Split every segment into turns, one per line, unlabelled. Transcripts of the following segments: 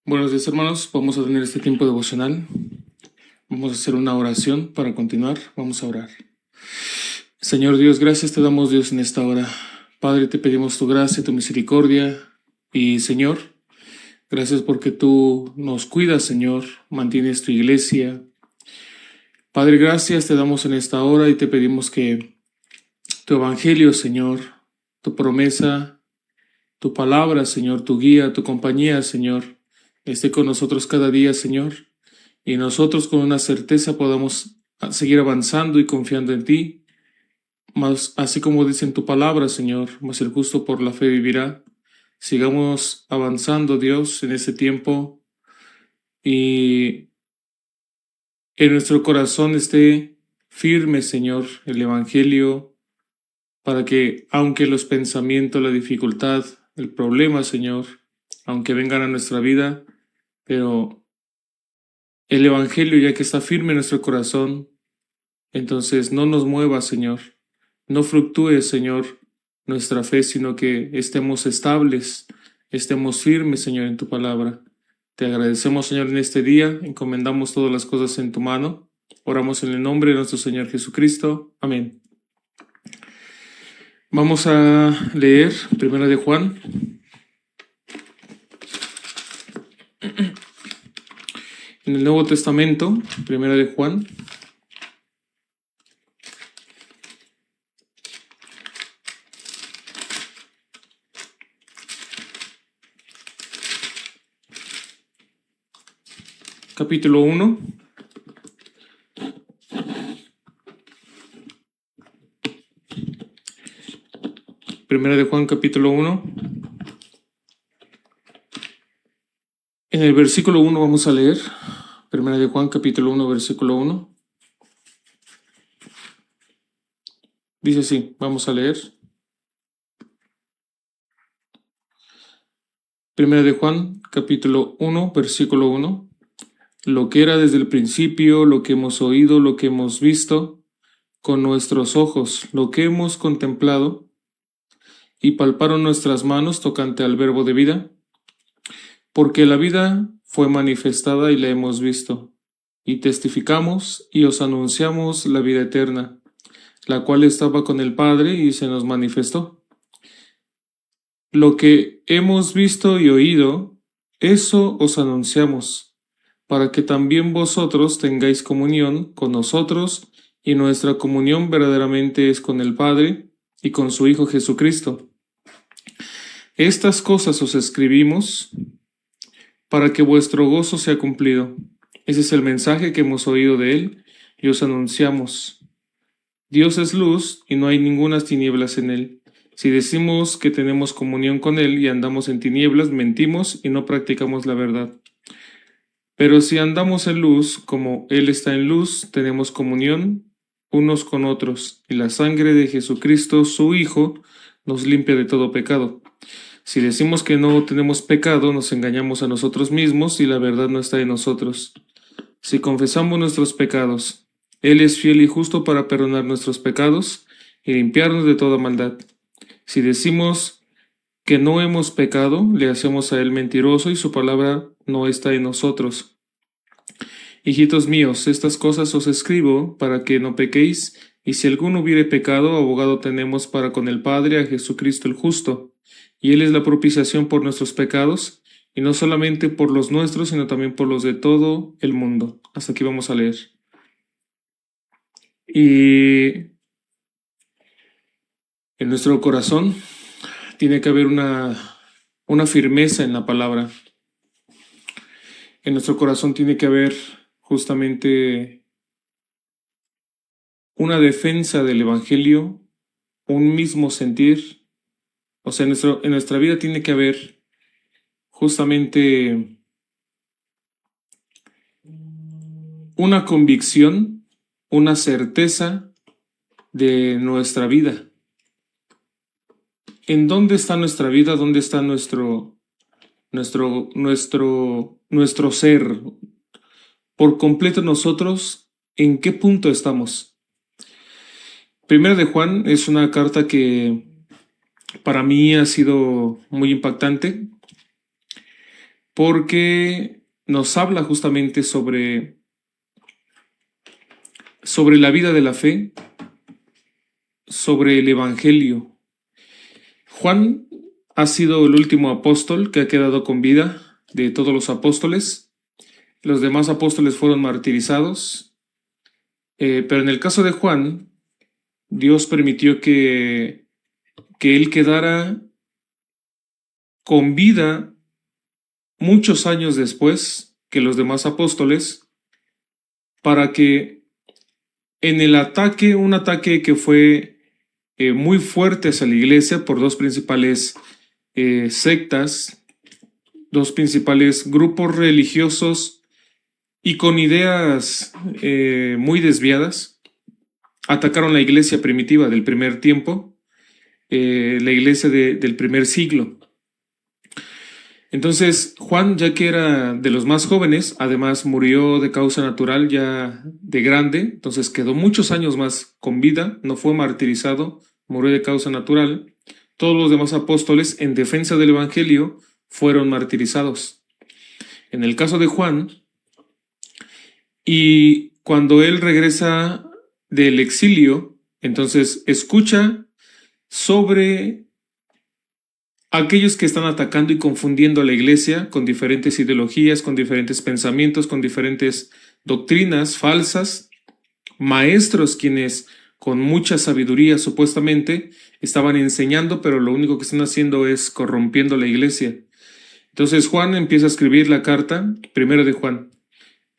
Buenos días, hermanos. Vamos a tener este tiempo devocional. Vamos a hacer una oración para continuar. Vamos a orar. Señor Dios, gracias te damos, Dios, en esta hora. Padre, te pedimos tu gracia, tu misericordia. Y Señor, gracias porque tú nos cuidas, Señor. Mantienes tu iglesia. Padre, gracias te damos en esta hora y te pedimos que tu evangelio, Señor, tu promesa, tu palabra, Señor, tu guía, tu compañía, Señor, esté con nosotros cada día, Señor, y nosotros con una certeza podamos seguir avanzando y confiando en ti, mas así como dice en tu palabra, Señor, mas el justo por la fe vivirá. Sigamos avanzando, Dios, en este tiempo, y en nuestro corazón esté firme, Señor, el Evangelio, para que, aunque los pensamientos, la dificultad, el problema, Señor, aunque vengan a nuestra vida, pero el Evangelio, ya que está firme en nuestro corazón, entonces no nos mueva, Señor. No fluctúe, Señor, nuestra fe, sino que estemos estables, estemos firmes, Señor, en tu palabra. Te agradecemos, Señor, en este día. Encomendamos todas las cosas en tu mano. Oramos en el nombre de nuestro Señor Jesucristo. Amén. Vamos a leer 1 de Juan. En el Nuevo Testamento, 1 de Juan. Capítulo 1. Primera de Juan, capítulo 1. En el versículo 1 vamos a leer. Primera de Juan, capítulo 1, versículo 1. Dice así, vamos a leer. Primera de Juan, capítulo 1, versículo 1. Lo que era desde el principio, lo que hemos oído, lo que hemos visto con nuestros ojos, lo que hemos contemplado y palparon nuestras manos tocante al verbo de vida, porque la vida fue manifestada y la hemos visto, y testificamos y os anunciamos la vida eterna, la cual estaba con el Padre y se nos manifestó. Lo que hemos visto y oído, eso os anunciamos, para que también vosotros tengáis comunión con nosotros, y nuestra comunión verdaderamente es con el Padre y con su Hijo Jesucristo. Estas cosas os escribimos para que vuestro gozo sea cumplido. Ese es el mensaje que hemos oído de Él y os anunciamos. Dios es luz y no hay ninguna tinieblas en Él. Si decimos que tenemos comunión con Él y andamos en tinieblas, mentimos y no practicamos la verdad. Pero si andamos en luz, como Él está en luz, tenemos comunión unos con otros, y la sangre de Jesucristo, su Hijo, nos limpia de todo pecado. Si decimos que no tenemos pecado, nos engañamos a nosotros mismos y la verdad no está en nosotros. Si confesamos nuestros pecados, Él es fiel y justo para perdonar nuestros pecados y limpiarnos de toda maldad. Si decimos que no hemos pecado, le hacemos a Él mentiroso y su palabra no está en nosotros. Hijitos míos, estas cosas os escribo para que no pequéis, y si alguno hubiere pecado, abogado tenemos para con el Padre a Jesucristo el justo, y Él es la propiciación por nuestros pecados, y no solamente por los nuestros, sino también por los de todo el mundo. Hasta aquí vamos a leer. Y en nuestro corazón tiene que haber una firmeza en la palabra. En nuestro corazón tiene que haber justamente una defensa del Evangelio, un mismo sentir. O sea, en nuestra vida tiene que haber justamente una convicción, una certeza de nuestra vida. ¿En dónde está nuestra vida? ¿Dónde está nuestro ser? Por completo nosotros en qué punto estamos. Primera de Juan es una carta que para mí ha sido muy impactante porque nos habla justamente sobre la vida de la fe, sobre el Evangelio. Juan ha sido el último apóstol que ha quedado con vida de todos los apóstoles. Los demás apóstoles fueron martirizados, pero en el caso de Juan, Dios permitió que él quedara con vida muchos años después que los demás apóstoles, para que en el ataque, un ataque que fue muy fuerte hacia la iglesia por dos principales sectas, dos principales grupos religiosos y con ideas muy desviadas, atacaron la iglesia primitiva del primer tiempo, la iglesia del primer siglo. Entonces, Juan, ya que era de los más jóvenes, además murió de causa natural ya de grande, entonces quedó muchos años más con vida, no fue martirizado, murió de causa natural. Todos los demás apóstoles, en defensa del Evangelio, fueron martirizados. En el caso de Juan, y cuando él regresa del exilio, entonces escucha sobre aquellos que están atacando y confundiendo a la iglesia con diferentes ideologías, con diferentes pensamientos, con diferentes doctrinas falsas, maestros quienes con mucha sabiduría supuestamente estaban enseñando, pero lo único que están haciendo es corrompiendo la iglesia. Entonces Juan empieza a escribir la carta, primera de Juan.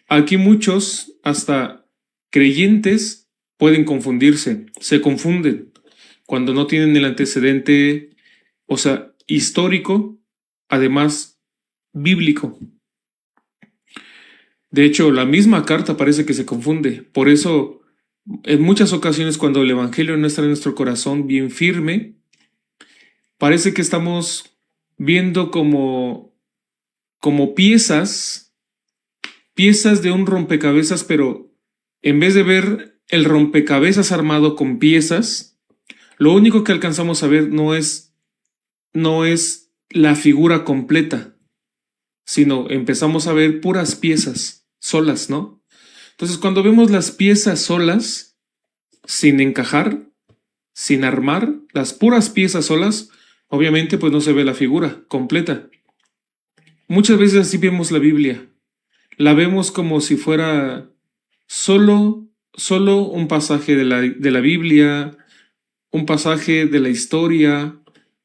Aquí muchos, hasta creyentes, pueden confundirse, se confunden cuando no tienen el antecedente, o sea, histórico, además bíblico. De hecho, la misma carta parece que se confunde. Por eso, en muchas ocasiones, cuando el Evangelio no está en nuestro corazón bien firme, parece que estamos viendo como piezas de un rompecabezas, pero en vez de ver el rompecabezas armado con piezas, lo único que alcanzamos a ver no es la figura completa, sino empezamos a ver puras piezas solas, ¿no? Entonces, cuando vemos las piezas solas, sin encajar, sin armar, las puras piezas solas, obviamente pues no se ve la figura completa. Muchas veces así vemos la Biblia. La vemos como si fuera solo un pasaje de la Biblia, un pasaje de la historia,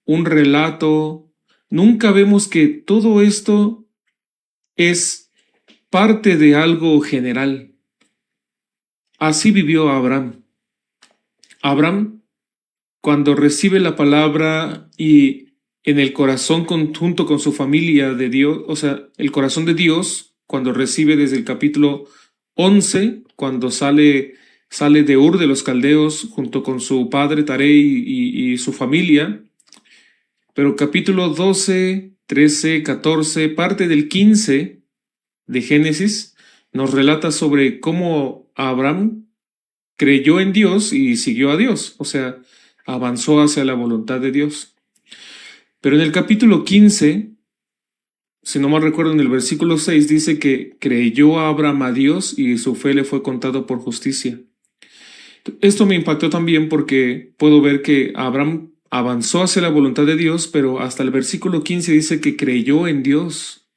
un relato. Nunca vemos que todo esto es parte de algo general. Así vivió Abraham. Abraham, cuando recibe la palabra y en el corazón junto con su familia de Dios, o sea, el corazón de Dios, cuando recibe desde el capítulo 11, cuando sale de Ur de los Caldeos junto con su padre Tarei y su familia. Pero capítulo 12, 13, 14, parte del 15 de Génesis nos relata sobre cómo Abraham creyó en Dios y siguió a Dios, o sea, avanzó hacia la voluntad de Dios. Pero en el capítulo 15, si no mal recuerdo, en el versículo 6 dice que creyó a Abraham a Dios y su fe le fue contado por justicia. Esto me impactó también porque puedo ver que Abraham avanzó hacia la voluntad de Dios, pero hasta el versículo 15 dice que creyó en Dios.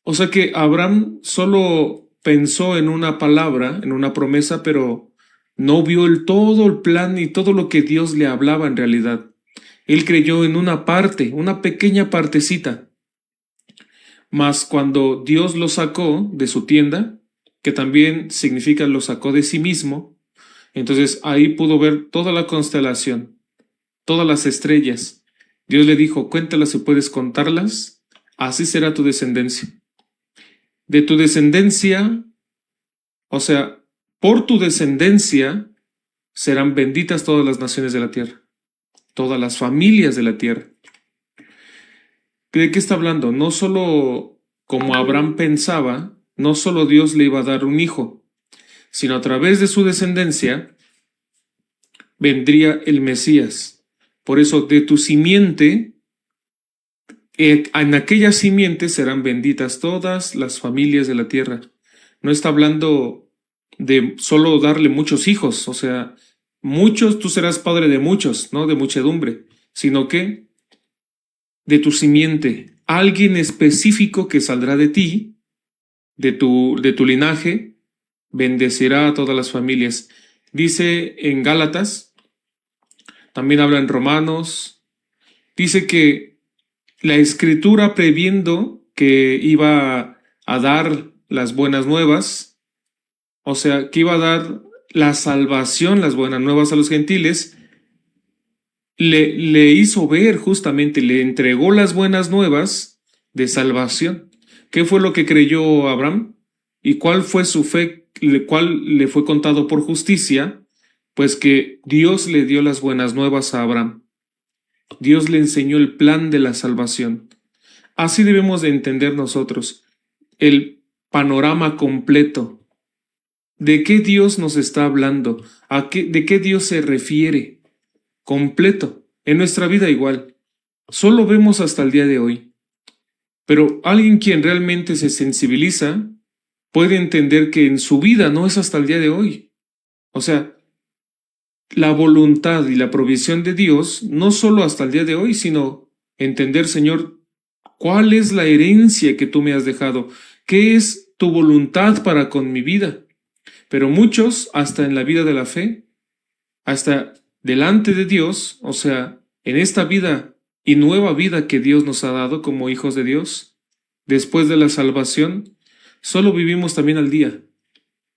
O sea que Abraham solo pensó en una palabra, en una promesa, pero no vio todo el plan y todo lo que Dios le hablaba en realidad. Él creyó en una parte, una pequeña partecita. Mas cuando Dios lo sacó de su tienda, que también significa lo sacó de sí mismo, entonces ahí pudo ver toda la constelación, todas las estrellas. Dios le dijo, cuéntalas si puedes contarlas, así será tu descendencia. De tu descendencia, o sea, por tu descendencia serán benditas todas las naciones de la tierra, todas las familias de la tierra. ¿De qué está hablando? No solo como Abraham pensaba, no solo Dios le iba a dar un hijo, sino a través de su descendencia vendría el Mesías. Por eso, de tu simiente, en aquella simiente serán benditas todas las familias de la tierra. No está hablando de solo darle muchos hijos, o sea, muchos, tú serás padre de muchos, no de muchedumbre, sino que de tu simiente, alguien específico que saldrá de ti, de tu linaje, bendecirá a todas las familias. Dice en Gálatas, también habla en Romanos, dice que la escritura, previendo que iba a dar las buenas nuevas, o sea, que iba a dar la salvación, las buenas nuevas a los gentiles, le hizo ver justamente, le entregó las buenas nuevas de salvación. ¿Qué fue lo que creyó Abraham? ¿Y cuál fue su fe? ¿Cuál le fue contado por justicia? Pues que Dios le dio las buenas nuevas a Abraham. Dios le enseñó el plan de la salvación. Así debemos de entender nosotros el panorama completo. ¿De qué Dios nos está hablando? ¿De qué Dios se refiere? Completo. En nuestra vida igual. Solo vemos hasta el día de hoy. Pero alguien quien realmente se sensibiliza puede entender que en su vida no es hasta el día de hoy. O sea, la voluntad y la provisión de Dios no solo hasta el día de hoy, sino entender, Señor, ¿cuál es la herencia que tú me has dejado? ¿Qué es tu voluntad para con mi vida? Pero muchos, hasta en la vida de la fe, hasta delante de Dios, o sea, en esta vida y nueva vida que Dios nos ha dado como hijos de Dios, después de la salvación, solo vivimos también al día.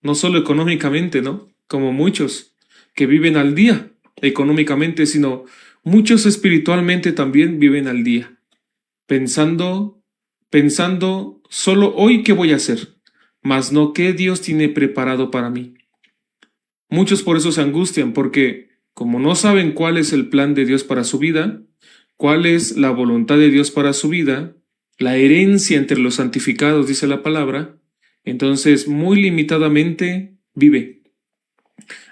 No solo económicamente, ¿no? Como muchos que viven al día económicamente, sino muchos espiritualmente también viven al día, pensando solo hoy qué voy a hacer, mas no qué Dios tiene preparado para mí. Muchos por eso se angustian, porque como no saben cuál es el plan de Dios para su vida, cuál es la voluntad de Dios para su vida, la herencia entre los santificados, dice la palabra, entonces muy limitadamente vive.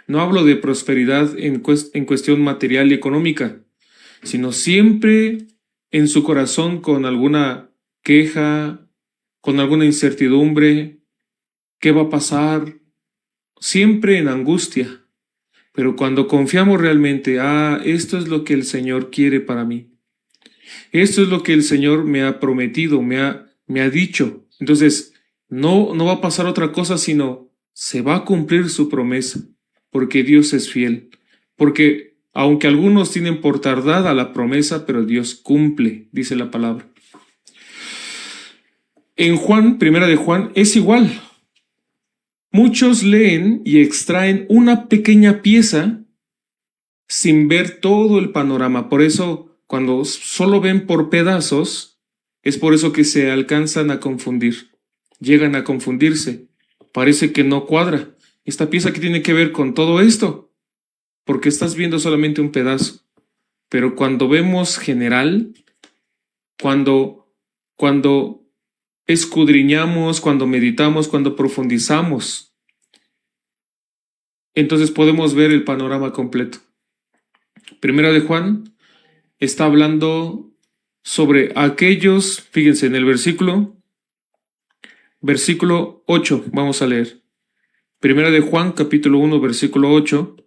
No hablo de prosperidad en cuestión material y económica, sino siempre en su corazón con alguna queja, con alguna incertidumbre, ¿qué va a pasar? Siempre en angustia. Pero cuando confiamos realmente, esto es lo que el Señor quiere para mí. Esto es lo que el Señor me ha prometido, me ha dicho. Entonces, no va a pasar otra cosa, sino se va a cumplir su promesa, porque Dios es fiel. Porque aunque algunos tienen por tardada la promesa, pero Dios cumple, dice la palabra. En Juan, primera de Juan, es igual. Muchos leen y extraen una pequeña pieza sin ver todo el panorama. Por eso, cuando solo ven por pedazos, es por eso que se alcanzan a confundir. Llegan a confundirse. Parece que no cuadra. ¿Esta pieza qué tiene que ver con todo esto? Porque estás viendo solamente un pedazo. Pero cuando vemos general, cuando escudriñamos, cuando meditamos, cuando profundizamos, entonces podemos ver el panorama completo. Primera de Juan está hablando sobre aquellos, fíjense en el versículo 8, vamos a leer. Primera de Juan, capítulo 1, versículo 8.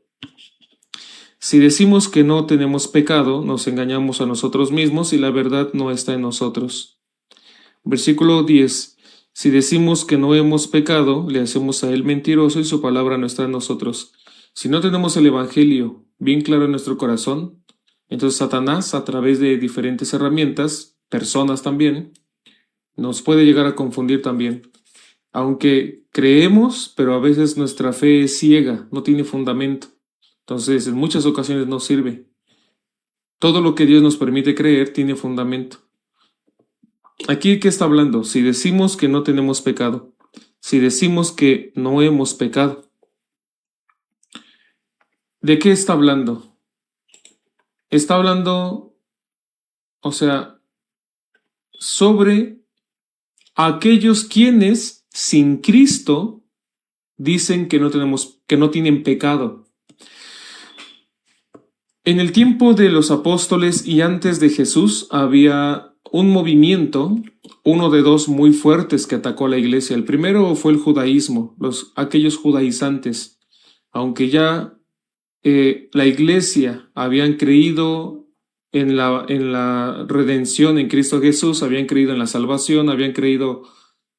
Si decimos que no tenemos pecado, nos engañamos a nosotros mismos y la verdad no está en nosotros. Versículo 10. Si decimos que no hemos pecado, le hacemos a él mentiroso y su palabra no está en nosotros. Si no tenemos el evangelio bien claro en nuestro corazón, entonces Satanás, a través de diferentes herramientas, personas también, nos puede llegar a confundir también. Aunque creemos, pero a veces nuestra fe es ciega, no tiene fundamento. Entonces, en muchas ocasiones no sirve. Todo lo que Dios nos permite creer tiene fundamento. Aquí, ¿qué está hablando? Si decimos que no tenemos pecado, si decimos que no hemos pecado, ¿de qué está hablando? Está hablando, o sea, sobre aquellos quienes sin Cristo dicen que no tienen pecado. En el tiempo de los apóstoles y antes de Jesús había un movimiento, uno de dos muy fuertes que atacó a la iglesia. El primero fue el judaísmo, aquellos judaizantes. Aunque ya la iglesia habían creído en la redención en Cristo Jesús, habían creído en la salvación, habían creído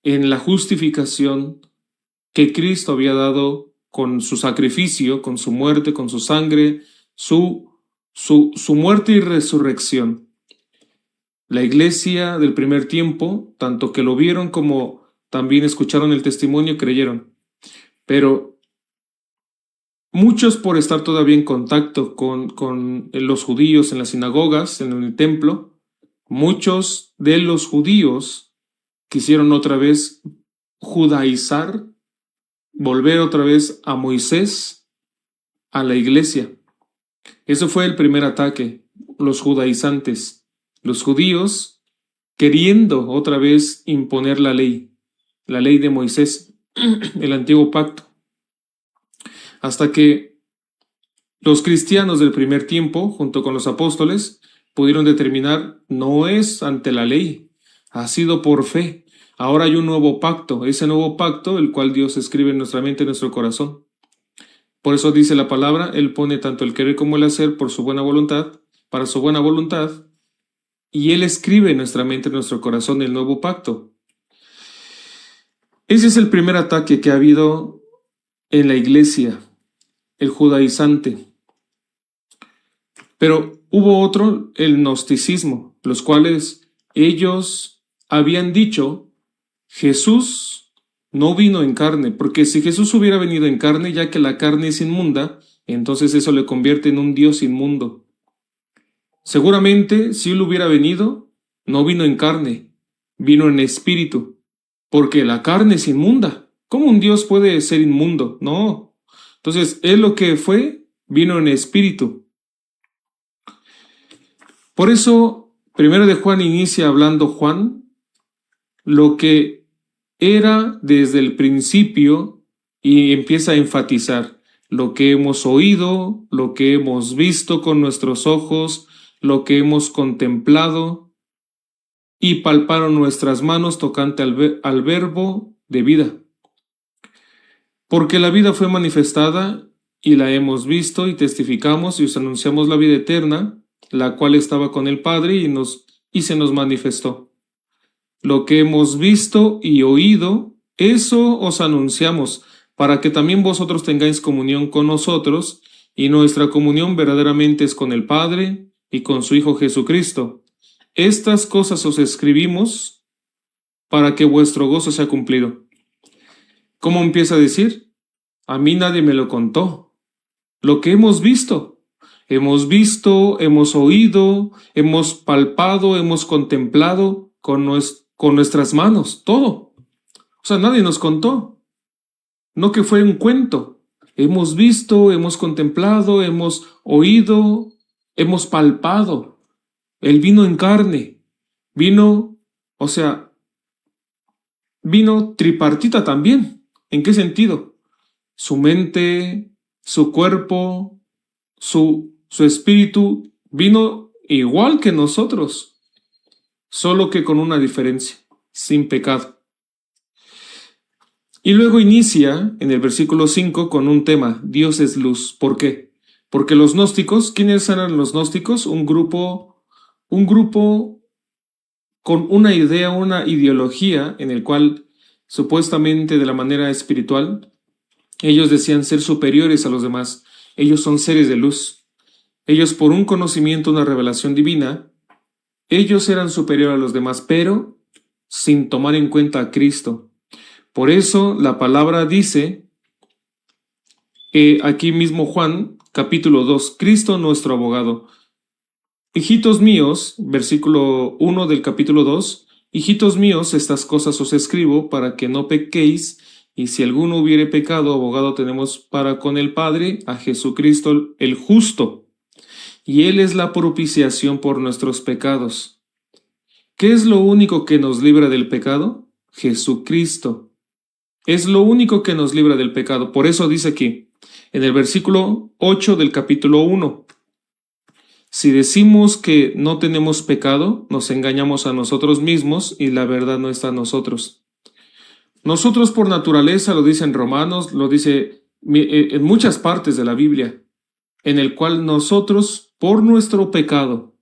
en la justificación que Cristo había dado con su sacrificio, con su muerte, con su sangre, su muerte y resurrección. La iglesia del primer tiempo, tanto que lo vieron como también escucharon el testimonio, creyeron. Pero muchos, por estar todavía en contacto con los judíos en las sinagogas, en el templo, muchos de los judíos quisieron otra vez judaizar, volver otra vez a Moisés, a la iglesia. Eso fue el primer ataque, los judaizantes, los judíos queriendo otra vez imponer la ley de Moisés, el antiguo pacto. Hasta que los cristianos del primer tiempo, junto con los apóstoles, pudieron determinar, no es ante la ley, ha sido por fe. Ahora hay un nuevo pacto, ese nuevo pacto, el cual Dios escribe en nuestra mente, en nuestro corazón. Por eso dice la palabra, Él pone tanto el querer como el hacer por su buena voluntad, para su buena voluntad, y Él escribe en nuestra mente, en nuestro corazón, el nuevo pacto. Ese es el primer ataque que ha habido en la iglesia, el judaizante. Pero hubo otro, el gnosticismo, los cuales ellos habían dicho, Jesús no vino en carne, porque si Jesús hubiera venido en carne, ya que la carne es inmunda, entonces eso le convierte en un Dios inmundo. Seguramente, si Él hubiera venido, no vino en carne, vino en espíritu, porque la carne es inmunda. ¿Cómo un Dios puede ser inmundo? No. Entonces, Él lo que fue, vino en espíritu. Por eso, primero de Juan inicia hablando Juan, lo que era desde el principio y empieza a enfatizar lo que hemos oído, lo que hemos visto con nuestros ojos, lo que hemos contemplado y palparon nuestras manos tocante al verbo de vida. Porque la vida fue manifestada y la hemos visto y testificamos y os anunciamos la vida eterna, la cual estaba con el Padre y se nos manifestó. Lo que hemos visto y oído, eso os anunciamos, para que también vosotros tengáis comunión con nosotros, y nuestra comunión verdaderamente es con el Padre y con su Hijo Jesucristo. Estas cosas os escribimos para que vuestro gozo sea cumplido. ¿Cómo empieza a decir? A mí nadie me lo contó. Lo que hemos visto, hemos oído, hemos palpado, hemos contemplado con nuestras manos, todo. O sea, nadie nos contó. No que fue un cuento. Hemos visto, hemos contemplado, hemos oído, hemos palpado. Él vino en carne. Vino tripartita también. ¿En qué sentido? Su mente, su cuerpo, su espíritu vino igual que nosotros, solo que con una diferencia, sin pecado. Y luego inicia en el versículo 5 con un tema, Dios es luz. ¿Por qué? Porque los gnósticos, ¿quiénes eran los gnósticos? Un grupo con una idea, una ideología en el cual supuestamente de la manera espiritual, ellos decían ser superiores a los demás. Ellos son seres de luz. Ellos por un conocimiento, una revelación divina, ellos eran superiores a los demás, pero sin tomar en cuenta a Cristo. Por eso la palabra dice, aquí mismo Juan, capítulo 2, Cristo nuestro abogado. Hijitos míos, versículo 1 del capítulo 2, hijitos míos, estas cosas os escribo para que no pequéis, y si alguno hubiere pecado, abogado tenemos para con el Padre, a Jesucristo el justo, y Él es la propiciación por nuestros pecados. ¿Qué es lo único que nos libra del pecado? Jesucristo. Es lo único que nos libra del pecado. Por eso dice aquí, en el versículo 8 del capítulo 1, si decimos que no tenemos pecado, nos engañamos a nosotros mismos y la verdad no está en nosotros. Nosotros por naturaleza, lo dice en Romanos, lo dice en muchas partes de la Biblia, en el cual nosotros, por nuestro pecado,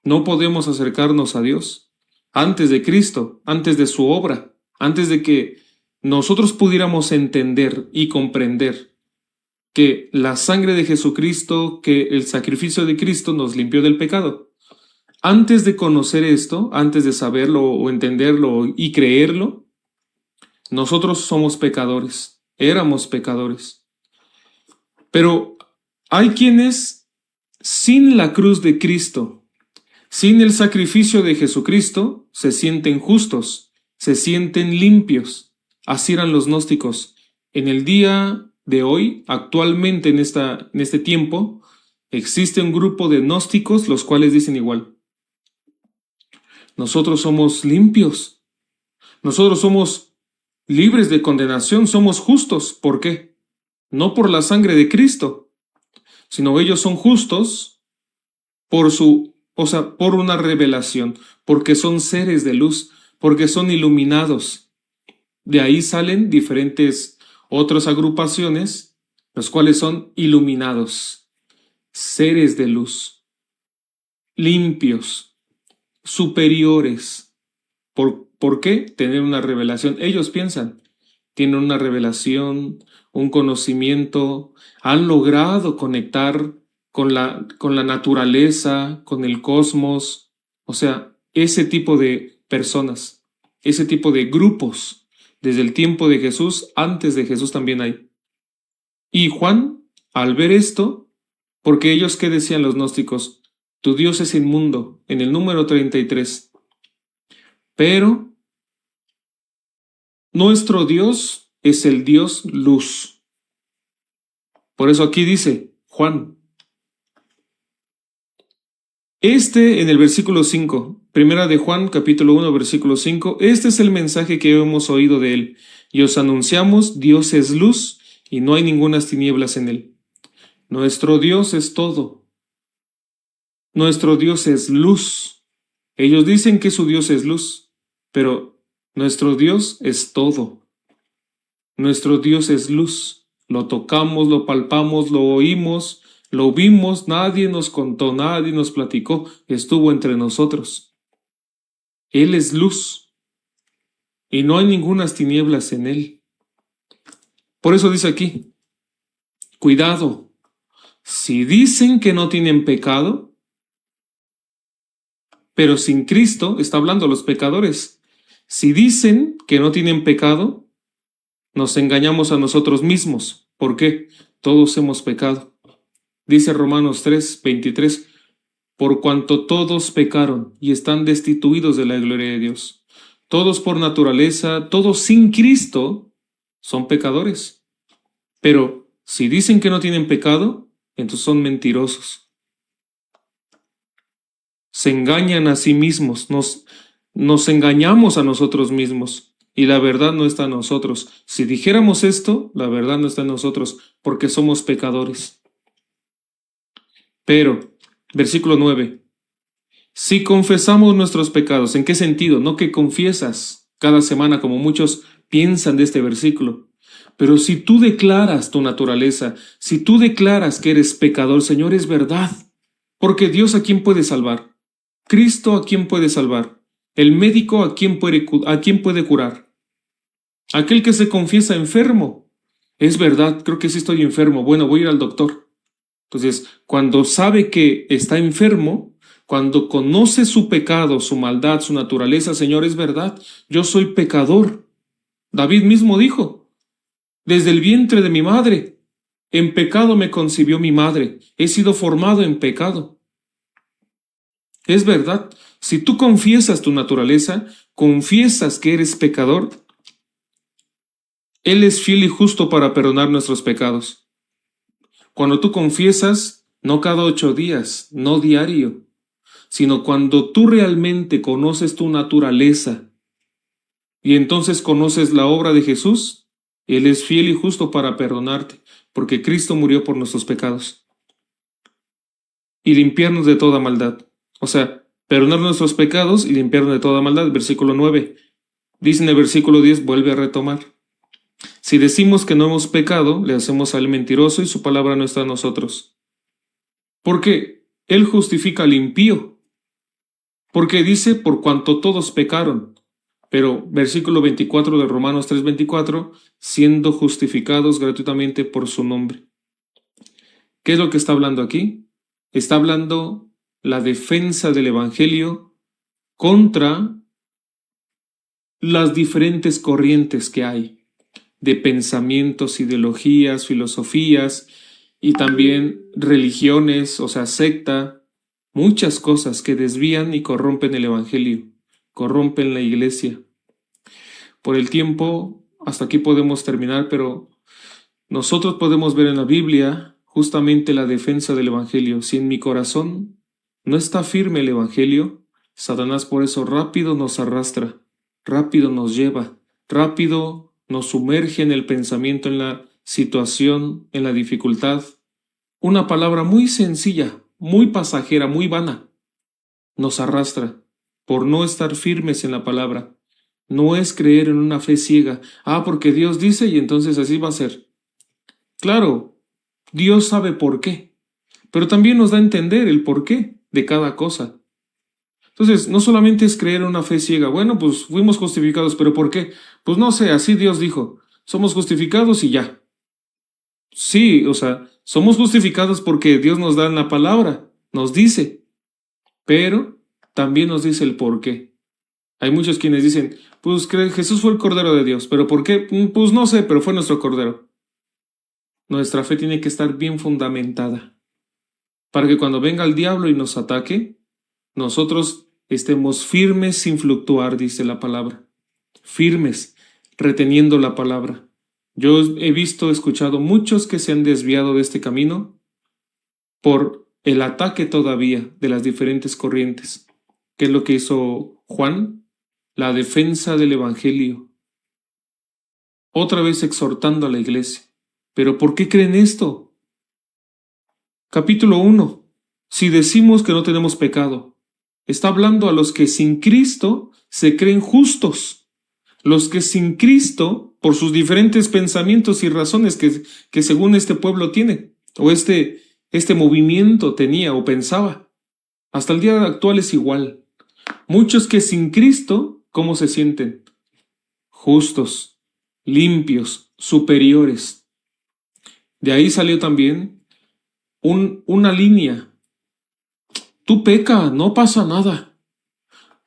no podemos acercarnos a Dios antes de Cristo, antes de su obra, antes de que nosotros pudiéramos entender y comprender que la sangre de Jesucristo, que el sacrificio de Cristo nos limpió del pecado. Antes de conocer esto, antes de saberlo o entenderlo y creerlo, nosotros somos pecadores, éramos pecadores. Pero hay quienes, sin la cruz de Cristo, sin el sacrificio de Jesucristo, se sienten justos, se sienten limpios. Así eran los gnósticos. En el día de hoy, actualmente en este tiempo, existe un grupo de gnósticos los cuales dicen igual. Nosotros somos limpios. Nosotros somos libres de condenación, somos justos. ¿Por qué? No por la sangre de Cristo, sino ellos son justos por una revelación, porque son seres de luz, porque son iluminados. De ahí salen diferentes otras agrupaciones, los cuales son iluminados, seres de luz, limpios, superiores. ¿Por qué? Tener una revelación. Ellos piensan, tienen una revelación, un conocimiento, han logrado conectar con la naturaleza, con el cosmos. O sea, ese tipo de personas, ese tipo de grupos, desde el tiempo de Jesús, antes de Jesús también hay. Y Juan, al ver esto, porque ellos, ¿qué decían los gnósticos? Tu Dios es inmundo, en el número 33. Pero nuestro Dios es el Dios luz. Por eso aquí dice Juan. En el versículo 5, primera de Juan, capítulo 1, versículo 5, este es el mensaje que hemos oído de él, y os anunciamos, Dios es luz, y no hay ningunas tinieblas en él. Nuestro Dios es todo. Nuestro Dios es luz. Ellos dicen que su Dios es luz, pero nuestro Dios es todo. Nuestro Dios es luz. Lo tocamos, lo palpamos, lo oímos, lo vimos, nadie nos contó, nadie nos platicó, estuvo entre nosotros. Él es luz y no hay ningunas tinieblas en él. Por eso dice aquí, cuidado, si dicen que no tienen pecado, pero sin Cristo, está hablando los pecadores, si dicen que no tienen pecado, nos engañamos a nosotros mismos. ¿Por qué? Todos hemos pecado. Dice Romanos 3, 23, por cuanto todos pecaron y están destituidos de la gloria de Dios. Todos por naturaleza, todos sin Cristo, son pecadores. Pero si dicen que no tienen pecado, entonces son mentirosos. Se engañan a sí mismos, nos engañamos a nosotros mismos y la verdad no está en nosotros. Si dijéramos esto, la verdad no está en nosotros porque somos pecadores. Pero, versículo 9, si confesamos nuestros pecados, ¿en qué sentido? No que confiesas cada semana como muchos piensan de este versículo, pero si tú declaras tu naturaleza, si tú declaras que eres pecador, Señor, es verdad, porque Dios, ¿a quién puede salvar? Cristo, ¿a quién puede salvar? El médico, ¿a quién puede curar? Aquel que se confiesa enfermo. Es verdad, creo que sí estoy enfermo. Bueno, voy a ir al doctor. Entonces, cuando sabe que está enfermo, cuando conoce su pecado, su maldad, su naturaleza, Señor, es verdad, yo soy pecador. David mismo dijo, desde el vientre de mi madre, en pecado me concibió mi madre, he sido formado en pecado. Es verdad, si tú confiesas tu naturaleza, confiesas que eres pecador, Él es fiel y justo para perdonar nuestros pecados. Cuando tú confiesas, no cada 8 días, no diario, sino cuando tú realmente conoces tu naturaleza, y entonces conoces la obra de Jesús, Él es fiel y justo para perdonarte, porque Cristo murió por nuestros pecados y limpiarnos de toda maldad. O sea, perdonar nuestros pecados y limpiarnos de toda maldad. Versículo 9. Dice en el versículo 10, vuelve a retomar. Si decimos que no hemos pecado, le hacemos al mentiroso y su palabra no está en nosotros. Porque Él justifica al impío. Porque dice, por cuanto todos pecaron. Pero versículo 24 de Romanos 3:24, siendo justificados gratuitamente por su nombre. ¿Qué es lo que está hablando aquí? Está hablando la defensa del Evangelio contra las diferentes corrientes que hay, de pensamientos, ideologías, filosofías y también religiones, o sea, secta, muchas cosas que desvían y corrompen el Evangelio, corrompen la iglesia. Por el tiempo, hasta aquí podemos terminar, pero nosotros podemos ver en la Biblia justamente la defensa del Evangelio. Si en mi corazón no está firme el Evangelio, Satanás por eso rápido nos arrastra, rápido nos lleva, rápido nos sumerge en el pensamiento, en la situación, en la dificultad. Una palabra muy sencilla, muy pasajera, muy vana, nos arrastra por no estar firmes en la palabra. No es creer en una fe ciega. Porque Dios dice y entonces así va a ser. Claro, Dios sabe por qué, pero también nos da a entender el porqué de cada cosa. Entonces, no solamente es creer en una fe ciega. Bueno, pues fuimos justificados, ¿pero por qué? Pues no sé, así Dios dijo. Somos justificados y ya. Sí, o sea, somos justificados porque Dios nos da en la palabra, nos dice, pero también nos dice el por qué. Hay muchos quienes dicen, pues Jesús fue el Cordero de Dios, ¿pero por qué? Pues no sé, pero fue nuestro Cordero. Nuestra fe tiene que estar bien fundamentada, para que cuando venga el diablo y nos ataque, nosotros estemos firmes sin fluctuar, dice la palabra. Firmes, reteniendo la palabra. Yo he escuchado muchos que se han desviado de este camino por el ataque todavía de las diferentes corrientes. ¿Qué es lo que hizo Juan? La defensa del Evangelio. Otra vez exhortando a la iglesia. ¿Pero por qué creen esto? Capítulo 1. Si decimos que no tenemos pecado, está hablando a los que sin Cristo se creen justos. Los que sin Cristo, por sus diferentes pensamientos y razones que según este pueblo tiene, o este movimiento tenía o pensaba, hasta el día actual es igual. Muchos que sin Cristo, ¿cómo se sienten? Justos, limpios, superiores. De ahí salió también una línea. Tú peca, no pasa nada.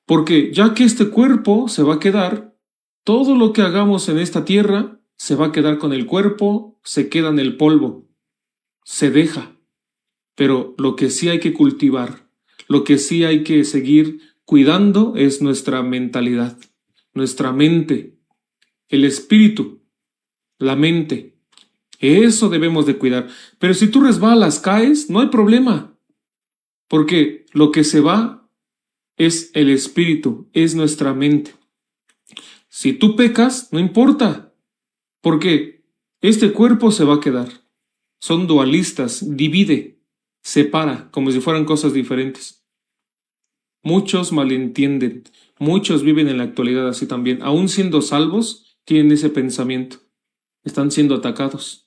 Porque ya que este cuerpo se va a quedar, todo lo que hagamos en esta tierra se va a quedar con el cuerpo, se queda en el polvo, se deja. Pero lo que sí hay que cultivar, lo que sí hay que seguir cuidando es nuestra mentalidad, nuestra mente, el espíritu, la mente. Eso debemos de cuidar. Pero si tú resbalas, caes, no hay problema. Porque lo que se va es el espíritu, es nuestra mente. Si tú pecas, no importa. Porque este cuerpo se va a quedar. Son dualistas, divide, separa, como si fueran cosas diferentes. Muchos malentienden, muchos viven en la actualidad así también. Aún siendo salvos, tienen ese pensamiento. Están siendo atacados.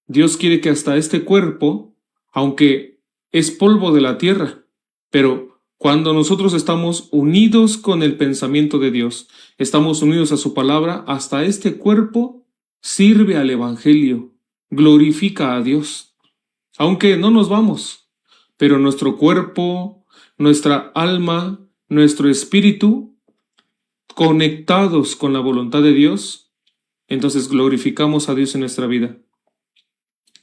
Dios quiere que hasta este cuerpo, aunque es polvo de la tierra, pero cuando nosotros estamos unidos con el pensamiento de Dios, estamos unidos a su palabra, hasta este cuerpo sirve al Evangelio, glorifica a Dios. Aunque no nos vamos, pero nuestro cuerpo, nuestra alma, nuestro espíritu, conectados con la voluntad de Dios, entonces glorificamos a Dios en nuestra vida.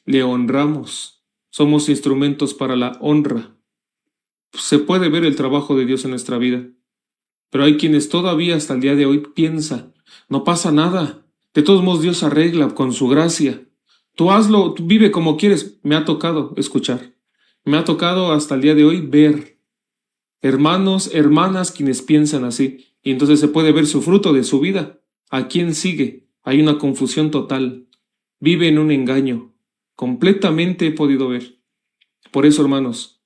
Le honramos, somos instrumentos para la honra. Se puede ver el trabajo de Dios en nuestra vida, pero hay quienes todavía hasta el día de hoy piensan, no pasa nada, de todos modos Dios arregla con su gracia, tú hazlo, tú vive como quieres. Me ha tocado escuchar, me ha tocado hasta el día de hoy ver hermanos, hermanas quienes piensan así, Y entonces se puede ver su fruto de su vida. ¿A quién sigue? Hay una confusión total. Vive en un engaño. Completamente he podido ver. Por eso, hermanos,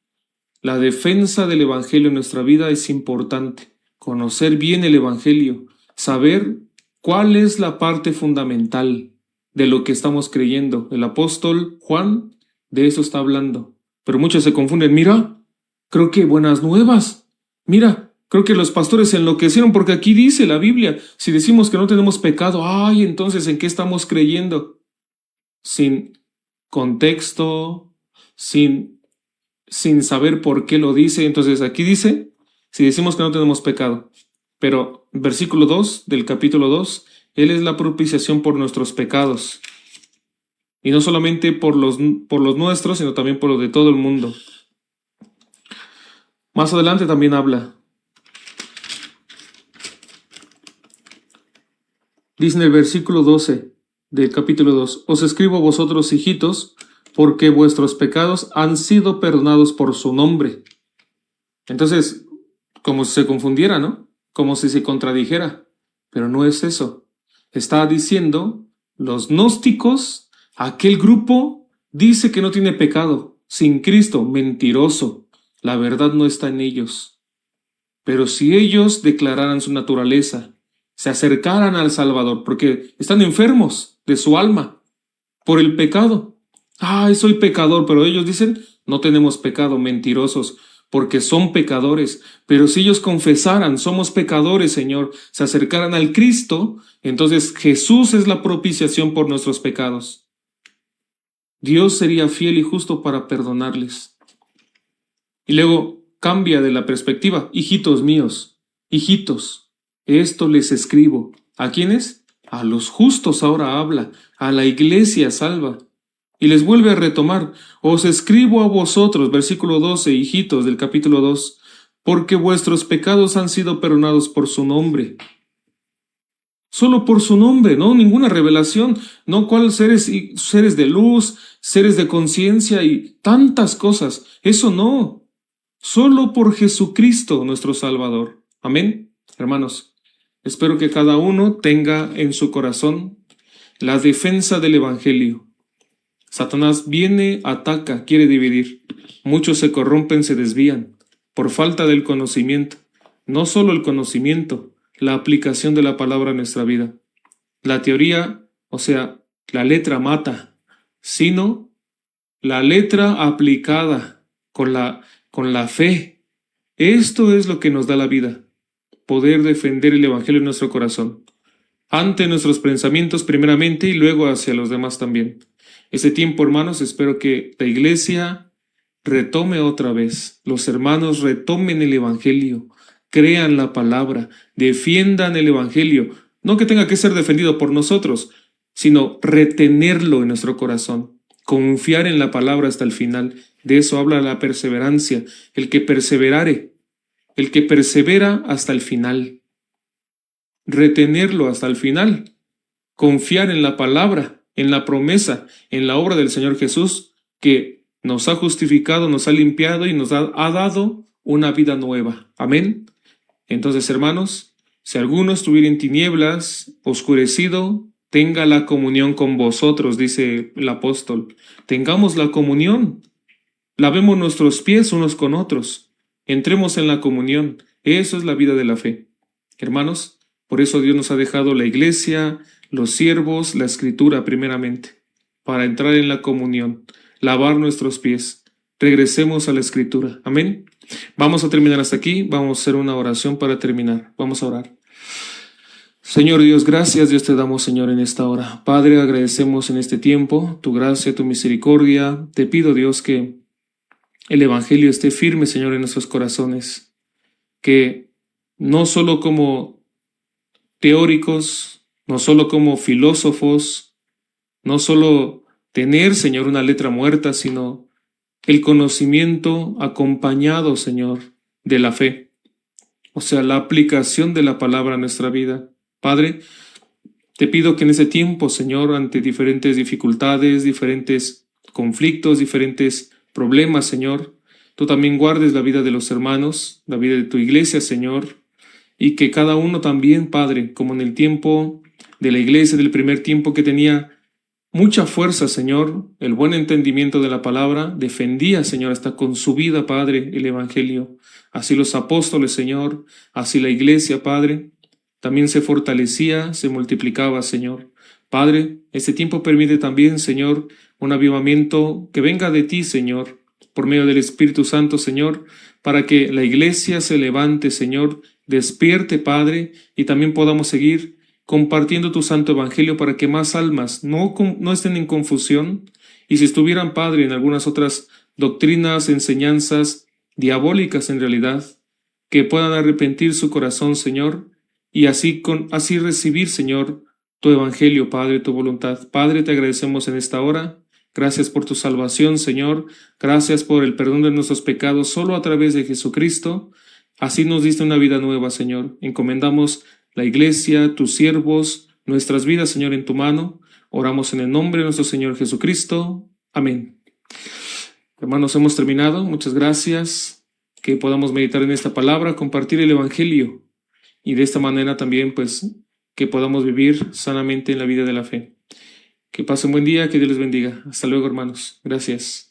la defensa del Evangelio en nuestra vida es importante. Conocer bien el Evangelio, saber cuál es la parte fundamental de lo que estamos creyendo. El apóstol Juan de eso está hablando. Pero muchos se confunden. Mira, creo que buenas nuevas. Mira, creo que los pastores se enloquecieron porque aquí dice la Biblia, si decimos que no tenemos pecado, ay, entonces ¿en qué estamos creyendo? Sin contexto, sin saber por qué lo dice. Entonces aquí dice, si decimos que no tenemos pecado, pero versículo 2 del capítulo 2, Él es la propiciación por nuestros pecados. Y no solamente por los nuestros, sino también por los de todo el mundo. Más adelante también habla. Dice en el versículo 12 del capítulo 2, os escribo a vosotros, hijitos, porque vuestros pecados han sido perdonados por su nombre. Entonces, como si se confundiera, ¿no? Como si se contradijera. Pero no es eso. Está diciendo, los gnósticos, aquel grupo, dice que no tiene pecado. Sin Cristo, mentiroso. La verdad no está en ellos. Pero si ellos declararan su naturaleza, se acercaran al Salvador, porque están enfermos de su alma por el pecado. Ay, soy pecador, pero ellos dicen, no tenemos pecado, mentirosos, porque son pecadores. Pero si ellos confesaran, somos pecadores, Señor, se acercaran al Cristo, entonces Jesús es la propiciación por nuestros pecados. Dios sería fiel y justo para perdonarles. Y luego cambia de la perspectiva. Hijitos míos, hijitos, esto les escribo. ¿A quiénes? A los justos ahora habla, a la iglesia salva. Y les vuelve a retomar, os escribo a vosotros, versículo 12, hijitos del capítulo 2, porque vuestros pecados han sido perdonados por su nombre. Solo por su nombre, no ninguna revelación, no cuál seres de luz, seres de conciencia y tantas cosas. Eso no. Solo por Jesucristo nuestro Salvador. Amén, hermanos. Espero que cada uno tenga en su corazón la defensa del Evangelio. Satanás viene, ataca, quiere dividir. Muchos se corrompen, se desvían por falta del conocimiento. No solo el conocimiento, la aplicación de la palabra en nuestra vida. La teoría, o sea, la letra mata, sino la letra aplicada con la fe. Esto es lo que nos da la vida, poder defender el Evangelio en nuestro corazón, ante nuestros pensamientos primeramente y luego hacia los demás también. Ese tiempo, hermanos, espero que la iglesia retome otra vez, los hermanos retomen el Evangelio, crean la palabra, defiendan el Evangelio, no que tenga que ser defendido por nosotros, sino retenerlo en nuestro corazón, confiar en la palabra hasta el final. De eso habla la perseverancia, el que perseverare, el que persevera hasta el final, retenerlo hasta el final, confiar en la palabra, en la promesa, en la obra del Señor Jesús, que nos ha justificado, nos ha limpiado y nos ha dado una vida nueva. Amén. Entonces, hermanos, si alguno estuviera en tinieblas, oscurecido, tenga la comunión con vosotros, dice el apóstol. Tengamos la comunión. Lavemos nuestros pies unos con otros. Entremos en la comunión. Eso es la vida de la fe. Hermanos, por eso Dios nos ha dejado la iglesia, los siervos, la escritura primeramente, para entrar en la comunión, lavar nuestros pies. Regresemos a la escritura. Amén. Vamos a terminar hasta aquí. Vamos a hacer una oración para terminar. Vamos a orar. Señor Dios, gracias Dios te damos, Señor, en esta hora. Padre, agradecemos en este tiempo tu gracia, tu misericordia. Te pido, Dios, que el Evangelio esté firme, Señor, en nuestros corazones. Que no solo como teóricos, no solo como filósofos, no solo tener, Señor, una letra muerta, sino el conocimiento acompañado, Señor, de la fe. O sea, la aplicación de la palabra a nuestra vida. Padre, te pido que en ese tiempo, Señor, ante diferentes dificultades, diferentes conflictos, diferentes problemas, Señor, tú también guardes la vida de los hermanos, la vida de tu iglesia, Señor, y que cada uno también, Padre, como en el tiempo de la iglesia, del primer tiempo que tenía mucha fuerza, Señor, el buen entendimiento de la palabra, defendía, Señor, hasta con su vida, Padre, el Evangelio. Así los apóstoles, Señor, así la iglesia, Padre, también se fortalecía, se multiplicaba, Señor. Padre, este tiempo permite también, Señor, un avivamiento que venga de ti, Señor, por medio del Espíritu Santo, Señor, para que la iglesia se levante, Señor, despierte, Padre, y también podamos seguir compartiendo tu santo evangelio para que más almas no estén en confusión, y si estuvieran, Padre, en algunas otras doctrinas, enseñanzas diabólicas en realidad, que puedan arrepentir su corazón, Señor, y así recibir, Señor, tu evangelio, Padre, tu voluntad. Padre, te agradecemos en esta hora. Gracias por tu salvación, Señor. Gracias por el perdón de nuestros pecados solo a través de Jesucristo. Así nos diste una vida nueva, Señor. Encomendamos la iglesia, tus siervos, nuestras vidas, Señor, en tu mano. Oramos en el nombre de nuestro Señor Jesucristo. Amén. Hermanos, hemos terminado. Muchas gracias. Que podamos meditar en esta palabra, compartir el evangelio y de esta manera también, pues, que podamos vivir sanamente en la vida de la fe. Que pasen buen día, que Dios les bendiga. Hasta luego, hermanos. Gracias.